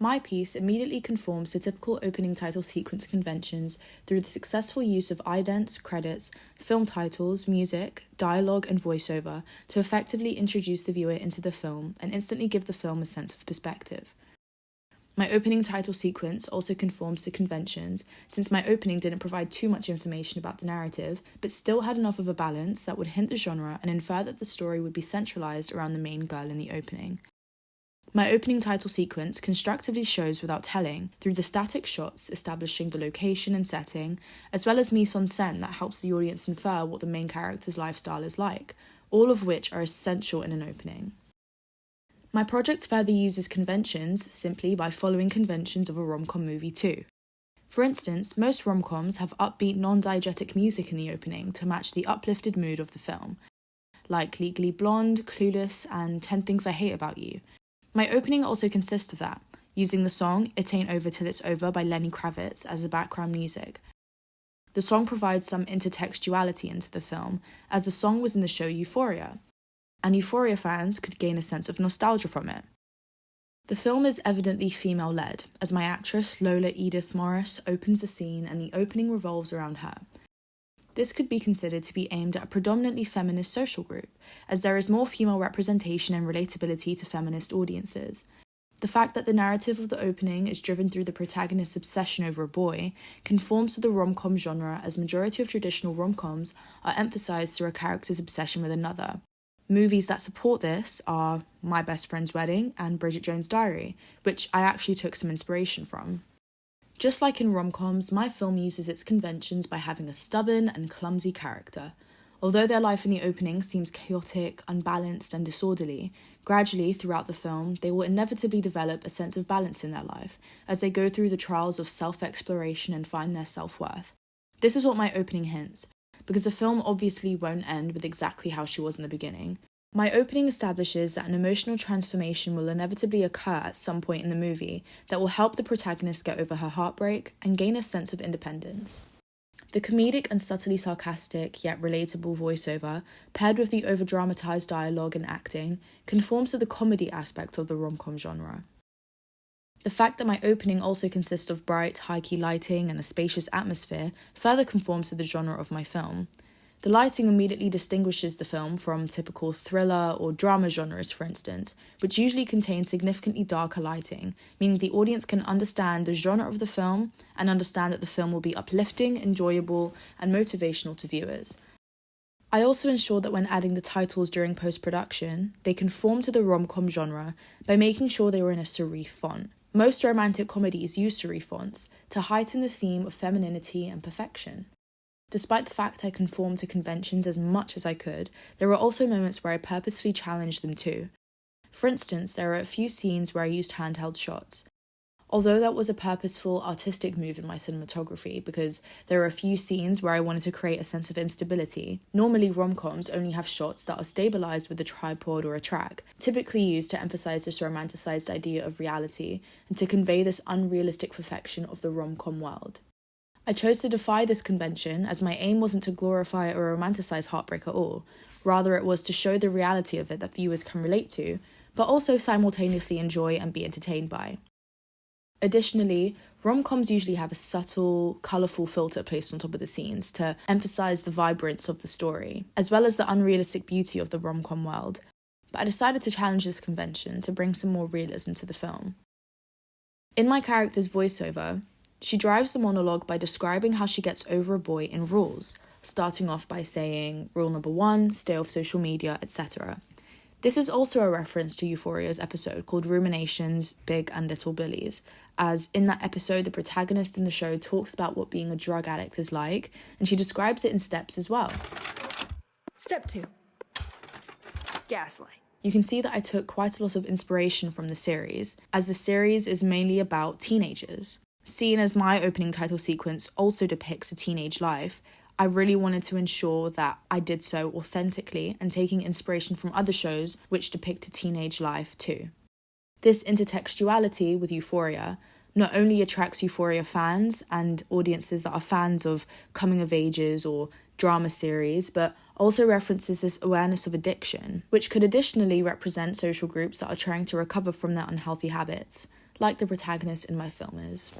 My piece immediately conforms to typical opening title sequence conventions through the successful use of idents, credits, film titles, music, dialogue, and voiceover to effectively introduce the viewer into the film and instantly give the film a sense of perspective. My opening title sequence also conforms to conventions, since my opening didn't provide too much information about the narrative, but still had enough of a balance that would hint the genre and infer that the story would be centralised around the main girl in the opening. My opening title sequence constructively shows without telling through the static shots establishing the location and setting, as well as mise-en-scène that helps the audience infer what the main character's lifestyle is like, all of which are essential in an opening. My project further uses conventions simply by following conventions of a rom-com movie too. For instance, most rom-coms have upbeat non-diegetic music in the opening to match the uplifted mood of the film, like Legally Blonde, Clueless, and 10 Things I Hate About You. My opening also consists of that, using the song It Ain't Over Till It's Over by Lenny Kravitz as the background music. The song provides some intertextuality into the film, as the song was in the show Euphoria, and Euphoria fans could gain a sense of nostalgia from it. The film is evidently female-led, as my actress Lola Edith Morris opens the scene and the opening revolves around her. This could be considered to be aimed at a predominantly feminist social group, as there is more female representation and relatability to feminist audiences. The fact that the narrative of the opening is driven through the protagonist's obsession over a boy conforms to the rom-com genre, as majority of traditional rom-coms are emphasised through a character's obsession with another. Movies that support this are My Best Friend's Wedding and Bridget Jones' Diary, which I actually took some inspiration from. Just like in rom-coms, my film uses its conventions by having a stubborn and clumsy character. Although their life in the opening seems chaotic, unbalanced, and disorderly, gradually throughout the film, they will inevitably develop a sense of balance in their life as they go through the trials of self-exploration and find their self-worth. This is what my opening hints, because the film obviously won't end with exactly how she was in the beginning. My opening establishes that an emotional transformation will inevitably occur at some point in the movie that will help the protagonist get over her heartbreak and gain a sense of independence. The comedic and subtly sarcastic yet relatable voiceover, paired with the over-dramatised dialogue and acting, conforms to the comedy aspect of the rom-com genre. The fact that my opening also consists of bright, high-key lighting and a spacious atmosphere further conforms to the genre of my film. The lighting immediately distinguishes the film from typical thriller or drama genres, for instance, which usually contain significantly darker lighting, meaning the audience can understand the genre of the film and understand that the film will be uplifting, enjoyable, and motivational to viewers. I also ensure that when adding the titles during post-production, they conform to the rom-com genre by making sure they were in a serif font. Most romantic comedies use serif fonts to heighten the theme of femininity and perfection. Despite the fact I conformed to conventions as much as I could, there were also moments where I purposefully challenged them too. For instance, there are a few scenes where I used handheld shots. Although that was a purposeful, artistic move in my cinematography, because there are a few scenes where I wanted to create a sense of instability. Normally, rom-coms only have shots that are stabilised with a tripod or a track, typically used to emphasise this romanticised idea of reality and to convey this unrealistic perfection of the rom-com world. I chose to defy this convention, as my aim wasn't to glorify or romanticize heartbreak at all. Rather, it was to show the reality of it that viewers can relate to, but also simultaneously enjoy and be entertained by. Additionally, rom-coms usually have a subtle, colourful filter placed on top of the scenes to emphasize the vibrance of the story, as well as the unrealistic beauty of the rom-com world. But I decided to challenge this convention to bring some more realism to the film. In my character's voiceover, she drives the monologue by describing how she gets over a boy in rules, starting off by saying, rule number 1, stay off social media, etc. This is also a reference to Euphoria's episode called Ruminations, Big and Little Bullies, as in that episode the protagonist in the show talks about what being a drug addict is like, and she describes it in steps as well. Step 2. Gaslight. You can see that I took quite a lot of inspiration from the series, as the series is mainly about teenagers. Seeing as my opening title sequence also depicts a teenage life, I really wanted to ensure that I did so authentically and taking inspiration from other shows which depict a teenage life too. This intertextuality with Euphoria not only attracts Euphoria fans and audiences that are fans of coming of ages or drama series, but also references this awareness of addiction, which could additionally represent social groups that are trying to recover from their unhealthy habits, like the protagonist in my film is.